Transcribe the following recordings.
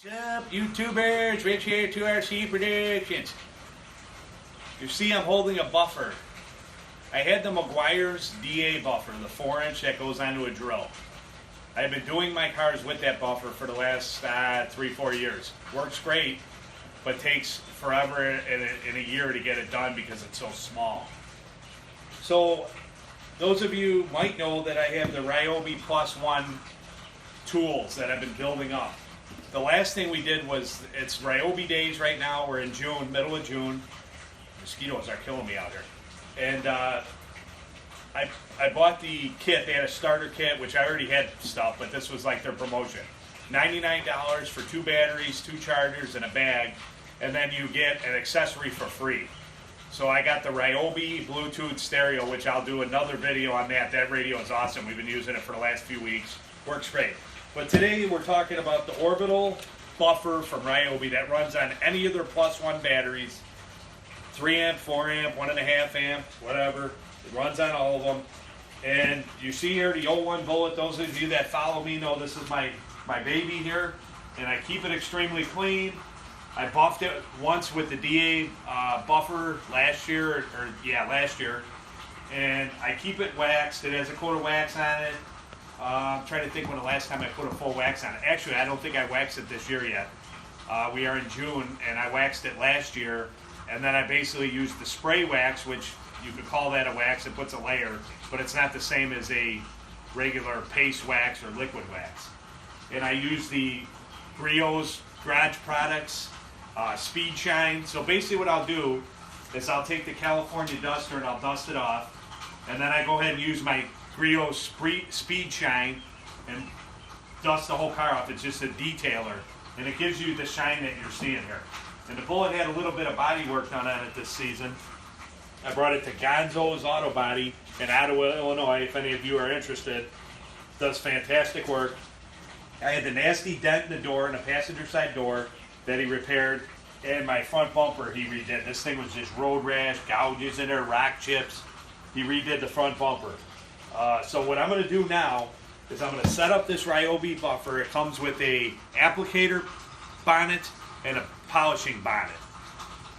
What's up, YouTubers? Rich here, 2RC Predictions. You see I'm holding a buffer. I had the Meguiars DA buffer, the 4-inch that goes onto a drill. I've been doing my cars with that buffer for the last 3-4 years. Works great, but takes forever in a year to get it done because it's so small. So, those of you might know that I have the Ryobi +1 tools that I've been building up. The last thing we did was, it's Ryobi days right now. We're in June, middle of June. Mosquitoes are killing me out here. And I bought the kit. They had a starter kit, which I already had stuff, but this was like their promotion. $99 for 2 batteries, 2 chargers, and a bag. And then you get an accessory for free. So I got the Ryobi Bluetooth stereo, which I'll do another video on that. That radio is awesome. We've been using it for the last few weeks. Works great. But today we're talking about the orbital buffer from Ryobi that runs on any of their +1 batteries. 3 amp, 4 amp, 1.5 amp, whatever. It runs on all of them. And you see here the 01 Bullitt. Those of you that follow me know this is my baby here. And I keep it extremely clean. I buffed it once with the DA buffer last year. And I keep it waxed. It has a coat of wax on it. I'm trying to think when the last time I put a full wax on it. Actually, I don't think I waxed it this year yet. We are in June, and I waxed it last year. And then I basically used the spray wax, which you could call that a wax. It puts a layer, but it's not the same as a regular paste wax or liquid wax. And I use the Griots garage products, Speed Shine. So basically what I'll do is I'll take the California duster and I'll dust it off. And then I go ahead and use my Griots Speed Shine and dust the whole car off. It's just a detailer, and it gives you the shine that you're seeing here. And the Bullitt had a little bit of body work done on it this season. I brought it to Gonzo's Auto Body in Ottawa, Illinois, if any of you are interested. Does fantastic work. I had the nasty dent in the door, in the passenger side door, that he repaired, and my front bumper he redid. This thing was just road rash, gouges in there, rock chips. He redid the front bumper. So what I'm going to do now is I'm going to set up this Ryobi buffer. It comes with a applicator bonnet and a polishing bonnet.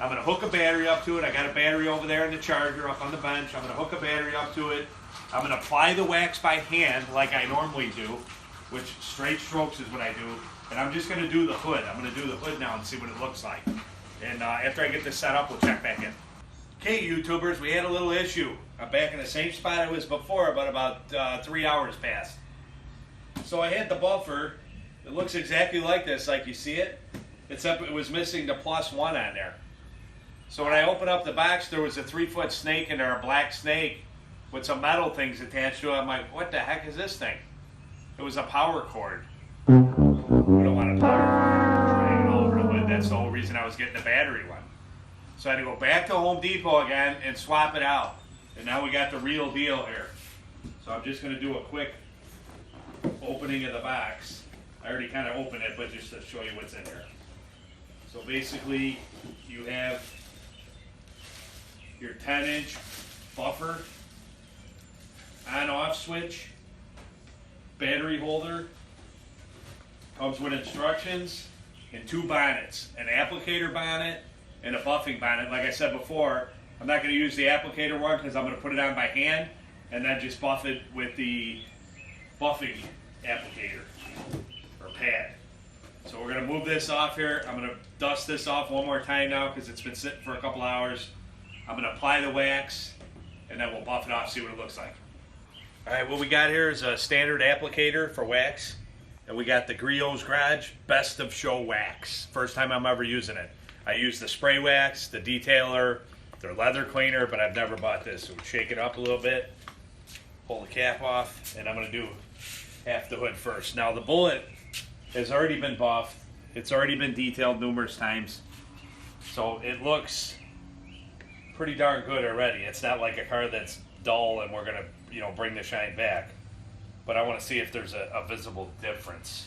I'm going to hook a battery up to it. I got a battery over there in the charger up on the bench. I'm going to hook a battery up to it. I'm going to apply the wax by hand like I normally do, which straight strokes is what I do. And I'm just going to do the hood. I'm going to do the hood now and see what it looks like. And after I get this set up, we'll check back in. Okay, YouTubers, we had a little issue. I'm back in the same spot I was before, but about 3 hours passed. So I had the buffer. It looks exactly like this, like you see it, except it was missing the +1 on there. So when I opened up the box, there was a 3-foot snake in there, a black snake with some metal things attached to it. I'm like, what the heck is this thing? It was a power cord. We don't want a power cord hanging all over the hood. That's the whole reason I was getting the battery one. So I had to go back to Home Depot again and swap it out. And now we got the real deal here. So I'm just going to do a quick opening of the box. I already kind of opened it, but just to show you what's in here. So basically, you have your 10-inch buffer, on-off switch, battery holder, comes with instructions, and 2 bonnets, an applicator bonnet and a buffing bonnet. Like I said before, I'm not going to use the applicator one because I'm going to put it on by hand and then just buff it with the buffing applicator or pad. So we're going to move this off here. I'm going to dust this off one more time now because it's been sitting for a couple hours. I'm going to apply the wax and then we'll buff it off, see what it looks like. Alright, what we got here is a standard applicator for wax. And we got the Griots Garage Best of Show Wax. First time I'm ever using it. I use the spray wax, the detailer, their leather cleaner, but I've never bought this. So we shake it up a little bit, pull the cap off, and I'm going to do half the hood first. Now the Bullitt has already been buffed. It's already been detailed numerous times. So it looks pretty darn good already. It's not like a car that's dull and we're going to, bring the shine back. But I want to see if there's a visible difference.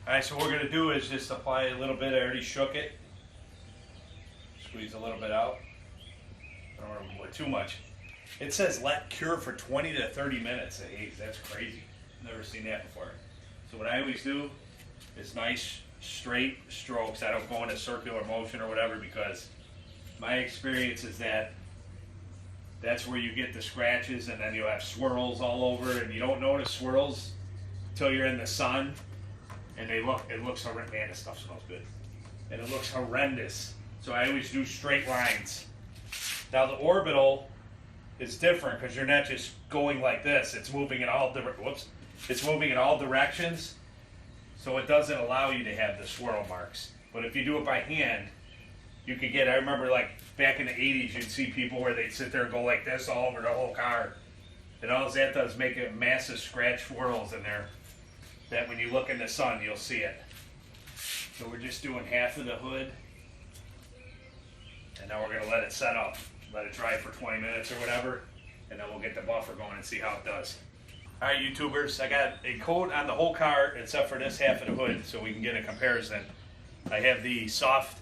Alright, so what we're going to do is just apply a little bit. I already shook it. Squeeze a little bit out. I don't want to put too much. It says let cure for 20 to 30 minutes. Hey, that's crazy. Never seen that before. So what I always do is nice straight strokes. I don't go in a circular motion or whatever, because my experience is that that's where you get the scratches, and then you'll have swirls all over, and you don't notice swirls until you're in the sun, and it looks horrendous. Man, this stuff smells good. And it looks horrendous. So I always do straight lines. Now the orbital is different, because you're not just going like this. It's moving in all It's moving in all directions, so it doesn't allow you to have the swirl marks. But if you do it by hand, you could get, I remember like back in the 80s, you'd see people where they'd sit there and go like this all over the whole car. And all that does is make a massive scratch swirls in there that when you look in the sun, you'll see it. So we're just doing half of the hood. And now we're gonna let it set up, let it dry for 20 minutes or whatever, and then we'll get the buffer going and see how it does. All right, YouTubers, I got a coat on the whole car except for this half of the hood, so we can get a comparison. I have the soft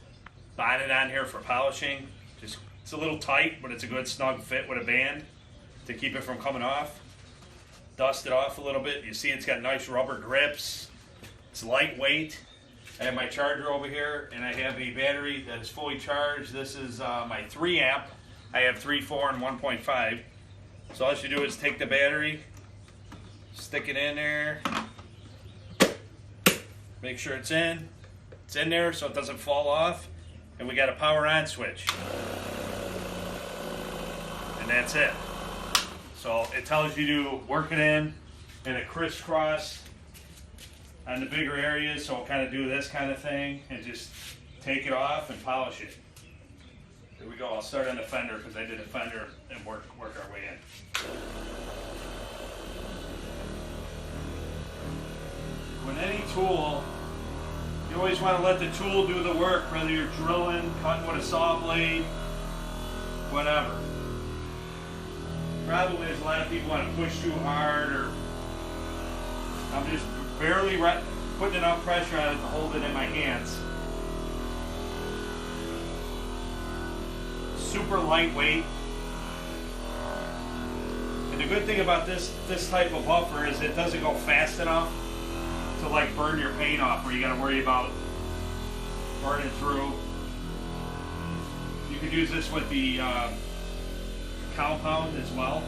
bonnet on here for polishing. It's a little tight, but it's a good snug fit with a band to keep it from coming off. Dust it off a little bit. You see it's got nice rubber grips. It's lightweight. I have my charger over here, and I have a battery that is fully charged. This is my 3 amp. I have 3, 4, and 1.5. So all you do is take the battery, stick it in there, make sure it's in there so it doesn't fall off, and we got a power on switch. And that's it. So it tells you to work it in a crisscross on the bigger areas, so I'll kind of do this kind of thing and just take it off and polish it. Here we go. I'll start on the fender because I did a fender and work our way in. With any tool, you always want to let the tool do the work, whether you're drilling, cutting with a saw blade, whatever. Probably there's a lot of people want to push too hard, or I'm just barely putting enough pressure on it to hold it in my hands. Super lightweight. And the good thing about this type of buffer is it doesn't go fast enough to like burn your paint off, where you got to worry about burning through. You could use this with the compound as well.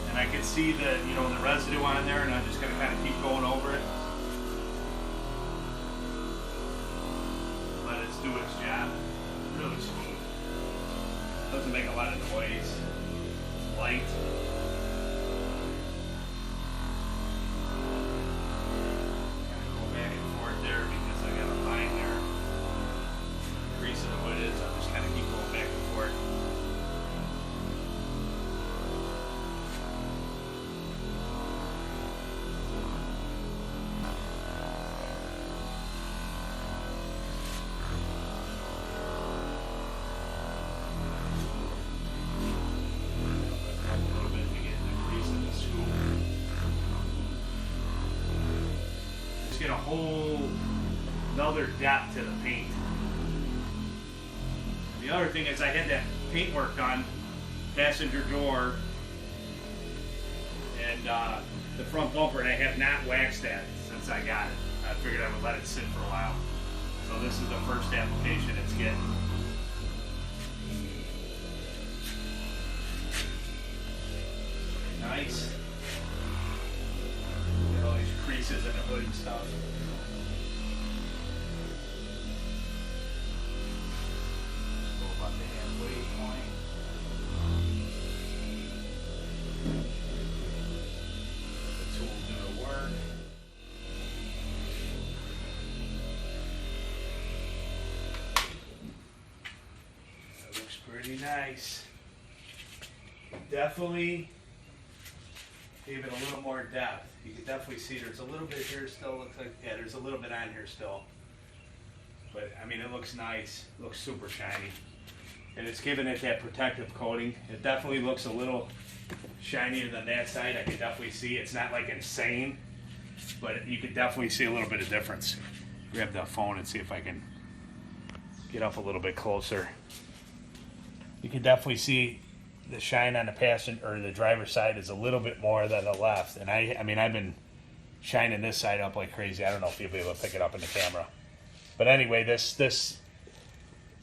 And I can see the the residue on there, and I'm just going to kind of keep going over it. Let it do its job. Really smooth. Doesn't make a lot of noise. It's light. Get a whole another depth to the paint. The other thing is I had that paint work done, passenger door, and the front bumper, and I have not waxed that since I got it. I figured I would let it sit for a while. So this is the first application it's getting. Nice. All these creases in the hood and stuff. Go about the halfway point. The tool do the work. That looks pretty nice. Definitely gave it a little more depth. You can definitely see there's a little bit here still. Looks like, yeah, there's a little bit on here still. But I mean, it looks nice. It looks super shiny. And it's giving it that protective coating. It definitely looks a little shinier than that side. I can definitely see it's not like insane, but you can definitely see a little bit of difference. Grab the phone and see if I can get up a little bit closer. You can definitely see the shine on the passenger or the driver's side is a little bit more than the left. And I mean, I've been shining this side up like crazy. I don't know if you'll be able to pick it up in the camera. But anyway, this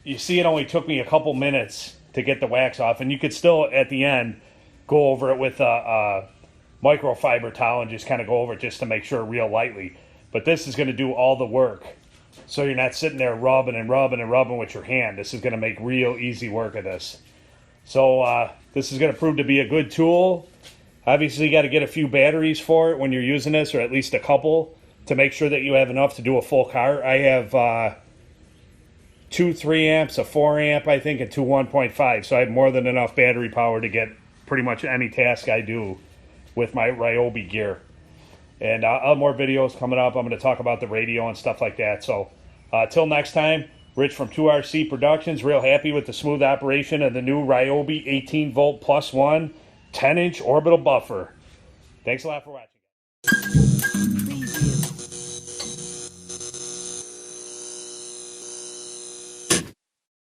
you see, it only took me a couple minutes to get the wax off, and you could still at the end go over it with a microfiber towel and just kind of go over it just to make sure real lightly. But this is going to do all the work, so you're not sitting there rubbing and rubbing and rubbing with your hand. This is going to make real easy work of this. So this is going to prove to be a good tool. Obviously, you got to get a few batteries for it when you're using this, or at least a couple, to make sure that you have enough to do a full car. I have 2 3 amps, a 4 amp, I think, and 2 1.5. So I have more than enough battery power to get pretty much any task I do with my Ryobi gear. And I'll have more videos coming up. I'm going to talk about the radio and stuff like that. So till next time, Rich from 2RC Productions. Real happy with the smooth operation of the new Ryobi 18 volt plus 1 10-inch orbital buffer. Thanks a lot for watching.